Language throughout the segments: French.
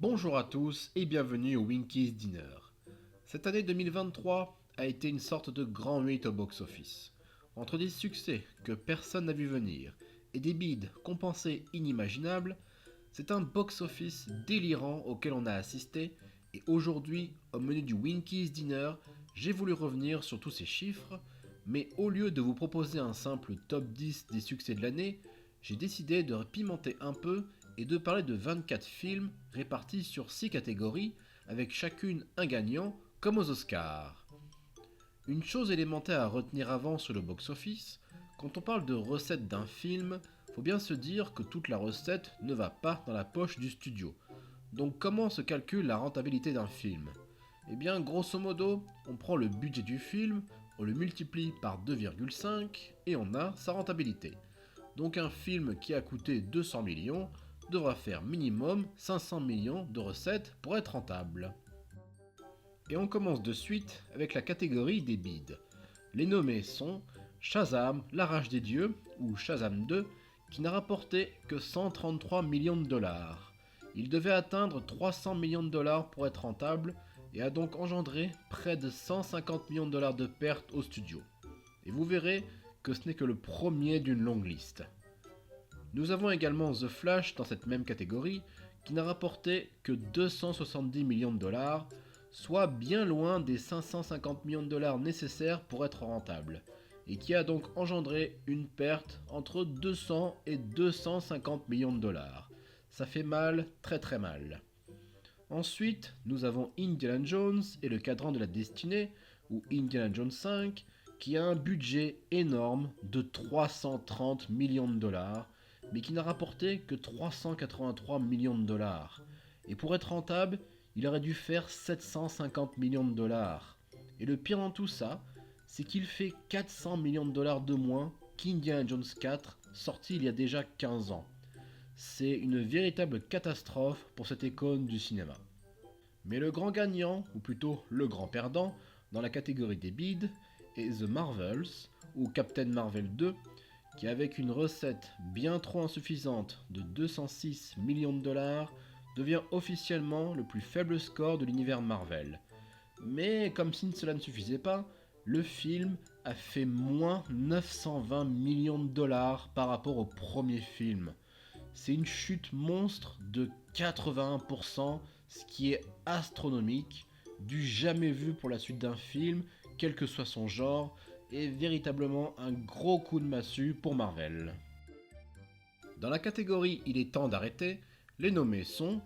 Bonjour à tous et bienvenue au Winkies Dinner. Cette année 2023 a été une sorte de grand 8 au box-office. Entre des succès que personne n'a vu venir et des bides qu'on pensait inimaginables, c'est un box-office délirant auquel on a assisté et aujourd'hui, au menu du Winkies Dinner, j'ai voulu revenir sur tous ces chiffres, mais au lieu de vous proposer un simple top 10 des succès de l'année, j'ai décidé de pimenter un peu et de parler de 24 films répartis sur 6 catégories, avec chacune un gagnant, comme aux Oscars. Une chose élémentaire à retenir avant sur le box-office, quand on parle de recette d'un film, faut bien se dire que toute la recette ne va pas dans la poche du studio. Donc comment se calcule la rentabilité d'un film? Eh bien, grosso modo, on prend le budget du film, on le multiplie par 2,5 et on a sa rentabilité. Donc un film qui a coûté 200 millions devra faire minimum 500 millions de recettes pour être rentable. Et on commence de suite avec la catégorie des bids. Les nommés sont Shazam, la rage des dieux, ou Shazam 2, qui n'a rapporté que 133 millions de dollars. Il devait atteindre 300 millions de dollars pour être rentable et a donc engendré près de 150 millions de dollars de pertes au studio. Et vous verrez que ce n'est que le premier d'une longue liste. Nous avons également The Flash dans cette même catégorie, qui n'a rapporté que 270 millions de dollars, soit bien loin des 550 millions de dollars nécessaires pour être rentable, et qui a donc engendré une perte entre 200 et 250 millions de dollars. Ça fait mal, très très mal. Ensuite, nous avons Indiana Jones et le cadran de la destinée, ou Indiana Jones 5, qui a un budget énorme de 330 millions de dollars, mais qui n'a rapporté que 383 millions de dollars. Et pour être rentable, il aurait dû faire 750 millions de dollars. Et le pire dans tout ça, c'est qu'il fait 400 millions de dollars de moins qu'Indiana Jones 4, sorti il y a déjà 15 ans. C'est une véritable catastrophe pour cette icône du cinéma. Mais le grand gagnant, ou plutôt le grand perdant, dans la catégorie des bids, est The Marvels, ou Captain Marvel 2, qui avec une recette bien trop insuffisante de 206 millions de dollars, devient officiellement le plus faible score de l'univers Marvel. Mais comme si cela ne suffisait pas, le film a fait moins 920 millions de dollars par rapport au premier film. C'est une chute monstre de 81%, ce qui est astronomique, du jamais vu pour la suite d'un film, quel que soit son genre, et véritablement un gros coup de massue pour Marvel. Dans la catégorie Il est temps d'arrêter, les nommés sont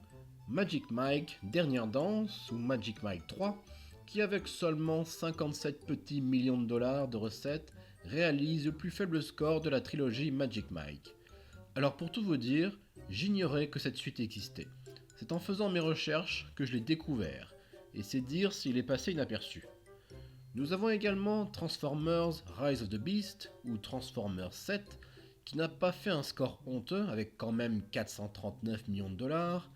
Magic Mike Dernière Danse ou Magic Mike 3, qui avec seulement 57 petits millions de dollars de recettes réalise le plus faible score de la trilogie Magic Mike. Alors pour tout vous dire, j'ignorais que cette suite existait. C'est en faisant mes recherches que je l'ai découvert, et c'est dire s'il est passé inaperçu. Nous avons également Transformers Rise of the Beast, ou Transformers 7, qui n'a pas fait un score honteux avec quand même 439 millions de dollars,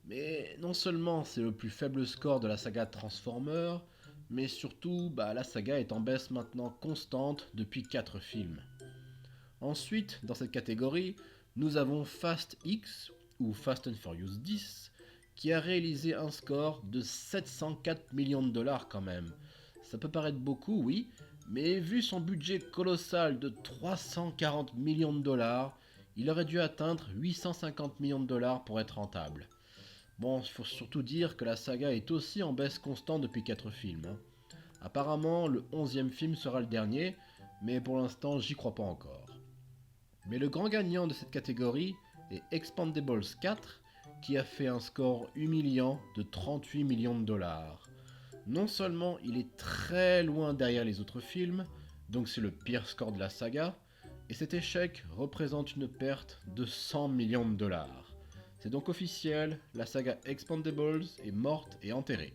mais non seulement c'est le plus faible score de la saga Transformers, mais surtout la saga est en baisse maintenant constante depuis 4 films. Ensuite, dans cette catégorie, nous avons Fast X, ou Fast and Furious 10, qui a réalisé un score de 704 millions de dollars quand même. Ça peut paraître beaucoup, oui, mais vu son budget colossal de 340 millions de dollars, il aurait dû atteindre 850 millions de dollars pour être rentable. Bon, il faut surtout dire que la saga est aussi en baisse constante depuis 4 films. Apparemment, le 11e film sera le dernier, mais pour l'instant, j'y crois pas encore. Mais le grand gagnant de cette catégorie est Expendables 4, qui a fait un score humiliant de 38 millions de dollars. Non seulement il est très loin derrière les autres films, donc c'est le pire score de la saga, et cet échec représente une perte de 100 millions de dollars. C'est donc officiel, la saga Expendables est morte et enterrée.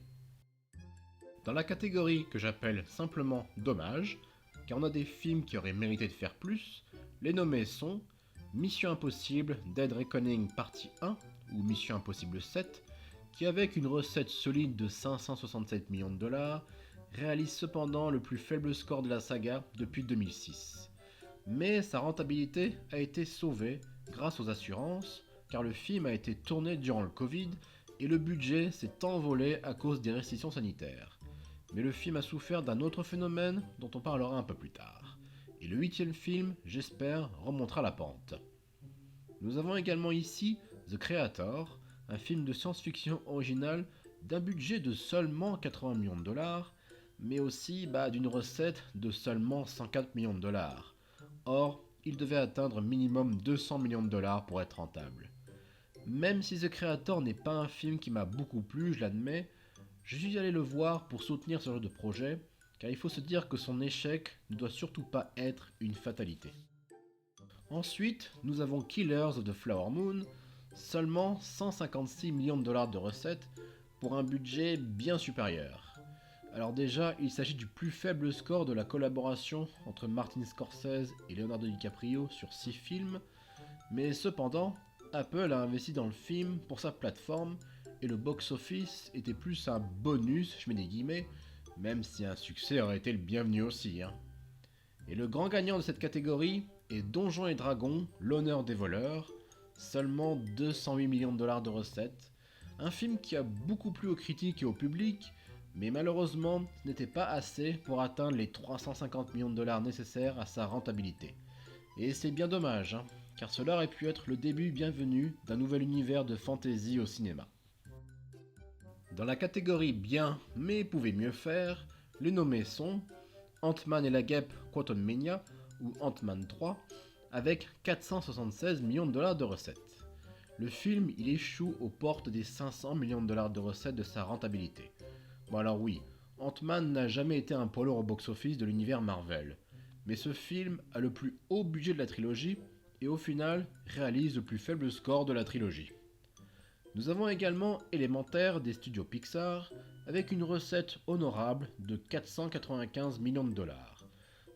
Dans la catégorie que j'appelle simplement dommage, car on a des films qui auraient mérité de faire plus, les nommés sont Mission Impossible Dead Reckoning Partie 1 ou Mission Impossible 7, qui avec une recette solide de 567 millions de dollars, réalise cependant le plus faible score de la saga depuis 2006. Mais sa rentabilité a été sauvée grâce aux assurances, car le film a été tourné durant le Covid et le budget s'est envolé à cause des restrictions sanitaires. Mais le film a souffert d'un autre phénomène dont on parlera un peu plus tard. Et le 8e film, j'espère, remontera la pente. Nous avons également ici The Creator, un film de science-fiction original d'un budget de seulement 80 millions de dollars, mais aussi d'une recette de seulement 104 millions de dollars. Or, il devait atteindre minimum 200 millions de dollars pour être rentable. Même si The Creator n'est pas un film qui m'a beaucoup plu, je l'admets, je suis allé le voir pour soutenir ce genre de projet, car il faut se dire que son échec ne doit surtout pas être une fatalité. Ensuite, nous avons Killers of the Flower Moon, seulement 156 millions de dollars de recettes pour un budget bien supérieur. Alors déjà, il s'agit du plus faible score de la collaboration entre Martin Scorsese et Leonardo DiCaprio sur 6 films, mais cependant, Apple a investi dans le film pour sa plateforme et le box-office était plus un bonus, je mets des guillemets, même si un succès aurait été le bienvenu aussi. Et le grand gagnant de cette catégorie est Donjons et Dragons, l'honneur des voleurs, seulement 208 millions de dollars de recettes, un film qui a beaucoup plu aux critiques et au public, mais malheureusement ce n'était pas assez pour atteindre les 350 millions de dollars nécessaires à sa rentabilité. Et c'est bien dommage, car cela aurait pu être le début bienvenu d'un nouvel univers de fantasy au cinéma. Dans la catégorie bien mais pouvait mieux faire, les nommés sont Ant-Man et la Guêpe Quantumania ou Ant-Man 3 avec 476 millions de dollars de recettes. Le film il échoue aux portes des 500 millions de dollars de recettes de sa rentabilité. Bon alors oui, Ant-Man n'a jamais été un polar au box-office de l'univers Marvel, mais ce film a le plus haut budget de la trilogie et au final réalise le plus faible score de la trilogie. Nous avons également Élémentaire des studios Pixar avec une recette honorable de 495 millions de dollars.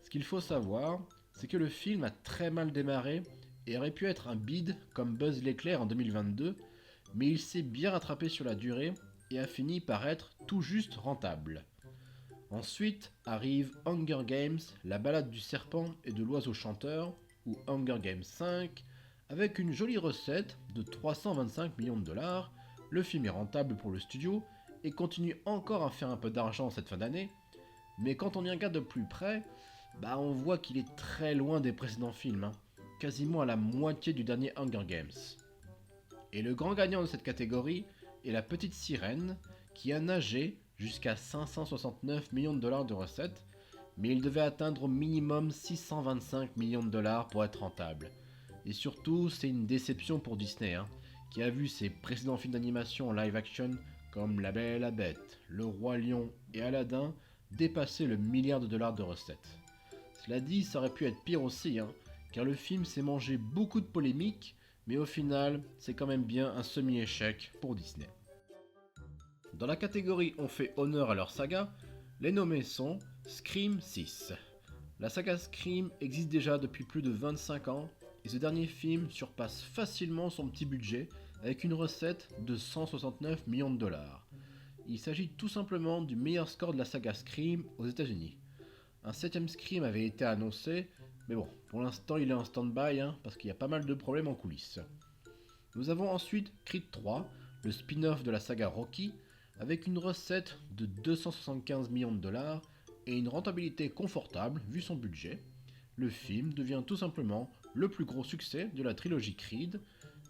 Ce qu'il faut savoir, c'est que le film a très mal démarré et aurait pu être un bide comme Buzz l'éclair en 2022, mais il s'est bien rattrapé sur la durée et a fini par être tout juste rentable. Ensuite arrive Hunger Games, la balade du serpent et de l'oiseau chanteur, ou Hunger Games 5, avec une jolie recette de 325 millions de dollars. Le film est rentable pour le studio et continue encore à faire un peu d'argent cette fin d'année, mais quand on y regarde de plus près, on voit qu'il est très loin des précédents films, quasiment à la moitié du dernier Hunger Games. Et le grand gagnant de cette catégorie est La Petite Sirène, qui a nagé jusqu'à 569 millions de dollars de recettes, mais il devait atteindre au minimum 625 millions de dollars pour être rentable. Et surtout, c'est une déception pour Disney, qui a vu ses précédents films d'animation en live action comme La Belle et la Bête, Le Roi Lion et Aladdin dépasser le milliard de dollars de recettes. Cela dit, ça aurait pu être pire aussi, car le film s'est mangé beaucoup de polémiques, mais au final, c'est quand même bien un semi-échec pour Disney. Dans la catégorie On fait honneur à leur saga, les nommés sont Scream 6. La saga Scream existe déjà depuis plus de 25 ans et ce dernier film surpasse facilement son petit budget avec une recette de 169 millions de dollars. Il s'agit tout simplement du meilleur score de la saga Scream aux États-Unis. Un 7ème Scream avait été annoncé, mais bon, pour l'instant il est en stand-by parce qu'il y a pas mal de problèmes en coulisses. Nous avons ensuite Creed 3, le spin-off de la saga Rocky, avec une recette de 275 millions de dollars et une rentabilité confortable vu son budget. Le film devient tout simplement le plus gros succès de la trilogie Creed,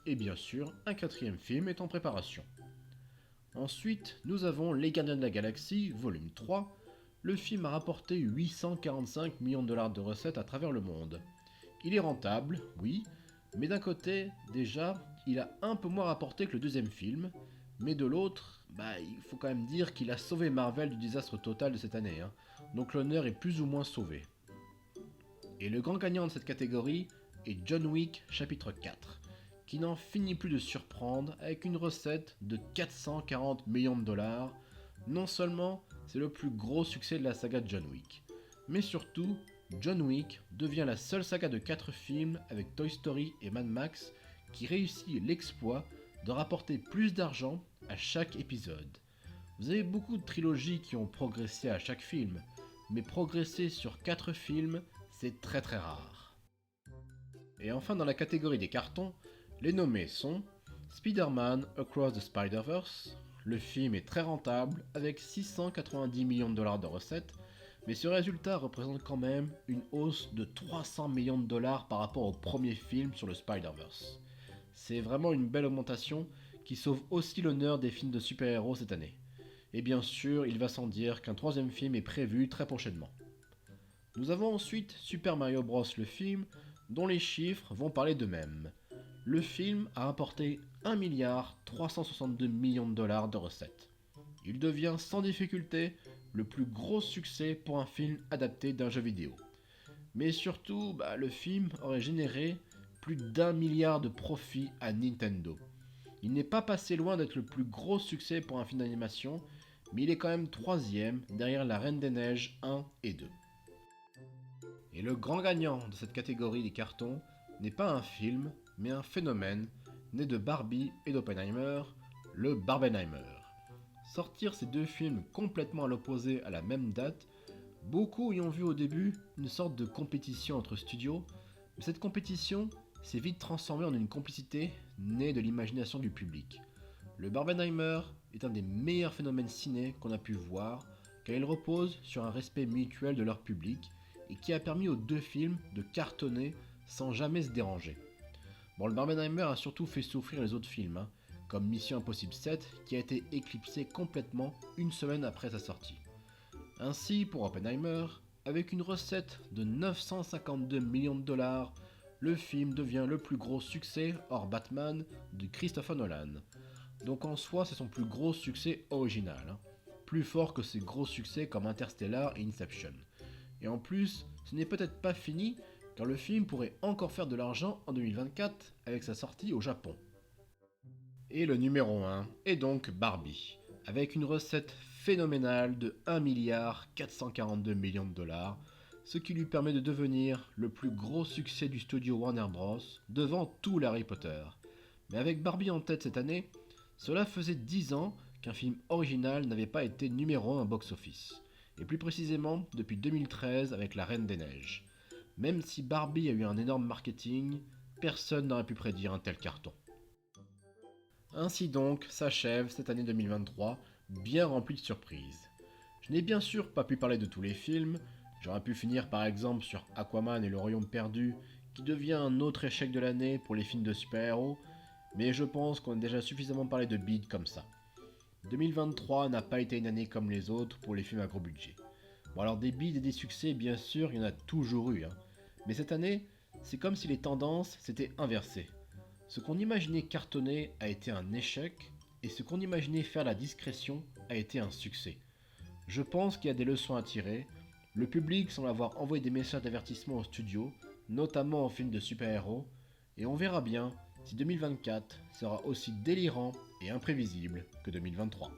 et bien sûr, un 4ème film est en préparation. Ensuite, nous avons Les Gardiens de la Galaxie, volume 3. Le film a rapporté 845 millions de dollars de recettes à travers le monde. Il est rentable, oui, mais d'un côté, déjà, il a un peu moins rapporté que le 2ème film, mais de l'autre, il faut quand même dire qu'il a sauvé Marvel du désastre total de cette année, donc l'honneur est plus ou moins sauvé. Et le grand gagnant de cette catégorie est John Wick chapitre 4, qui n'en finit plus de surprendre avec une recette de 440 millions de dollars. Non seulement c'est le plus gros succès de la saga de John Wick, mais surtout, John Wick devient la seule saga de 4 films avec Toy Story et Mad Max qui réussit l'exploit de rapporter plus d'argent à chaque épisode. Vous avez beaucoup de trilogies qui ont progressé à chaque film, mais progresser sur 4 films, c'est très très rare. Et enfin dans la catégorie des cartons, les nommés sont Spider-Man Across the Spider-Verse, le film est très rentable avec 690 millions de dollars de recettes, mais ce résultat représente quand même une hausse de 300 millions de dollars par rapport au premier film sur le Spider-Verse. C'est vraiment une belle augmentation qui sauve aussi l'honneur des films de super-héros cette année. Et bien sûr, il va sans dire qu'un troisième film est prévu très prochainement. Nous avons ensuite Super Mario Bros. Le film, dont les chiffres vont parler d'eux-mêmes. Le film a apporté 1,362 milliard de dollars de recettes. Il devient sans difficulté le plus gros succès pour un film adapté d'un jeu vidéo. Mais surtout, le film aurait généré plus d'1 milliard de profits à Nintendo. Il n'est pas passé loin d'être le plus gros succès pour un film d'animation, mais il est quand même troisième derrière La Reine des Neiges 1 et 2. Et le grand gagnant de cette catégorie des cartons n'est pas un film, mais un phénomène né de Barbie et d'Oppenheimer, le Barbenheimer. Sortir ces deux films complètement à l'opposé à la même date, beaucoup y ont vu au début une sorte de compétition entre studios, mais cette compétition s'est vite transformée en une complicité née de l'imagination du public. Le Barbenheimer est un des meilleurs phénomènes ciné qu'on a pu voir, car il repose sur un respect mutuel de leur public et qui a permis aux deux films de cartonner sans jamais se déranger. Bon, le Barbenheimer a surtout fait souffrir les autres films, comme Mission Impossible 7, qui a été éclipsé complètement une semaine après sa sortie. Ainsi, pour Oppenheimer, avec une recette de 952 millions de dollars, le film devient le plus gros succès hors Batman de Christopher Nolan. Donc en soi, c'est son plus gros succès original, plus fort que ses gros succès comme Interstellar et Inception. Et en plus, ce n'est peut-être pas fini, car le film pourrait encore faire de l'argent en 2024 avec sa sortie au Japon. Et le numéro 1 est donc Barbie, avec une recette phénoménale de 1,442 milliard de dollars, ce qui lui permet de devenir le plus gros succès du studio Warner Bros. Devant tout l'Harry Potter. Mais avec Barbie en tête cette année, cela faisait 10 ans qu'un film original n'avait pas été numéro 1 box-office, et plus précisément depuis 2013 avec La Reine des Neiges. Même si Barbie a eu un énorme marketing, personne n'aurait pu prédire un tel carton. Ainsi donc s'achève cette année 2023, bien remplie de surprises. Je n'ai bien sûr pas pu parler de tous les films, j'aurais pu finir par exemple sur Aquaman et le Royaume perdu, qui devient un autre échec de l'année pour les films de super-héros, mais je pense qu'on a déjà suffisamment parlé de bid comme ça. 2023 n'a pas été une année comme les autres pour les films à gros budget. Bon alors des bids et des succès, bien sûr, il y en a toujours eu, mais cette année, c'est comme si les tendances s'étaient inversées. Ce qu'on imaginait cartonner a été un échec, et ce qu'on imaginait faire la discrétion a été un succès. Je pense qu'il y a des leçons à tirer. Le public semble avoir envoyé des messages d'avertissement au studio, notamment aux films de super-héros, et on verra bien si 2024 sera aussi délirant et imprévisible que 2023.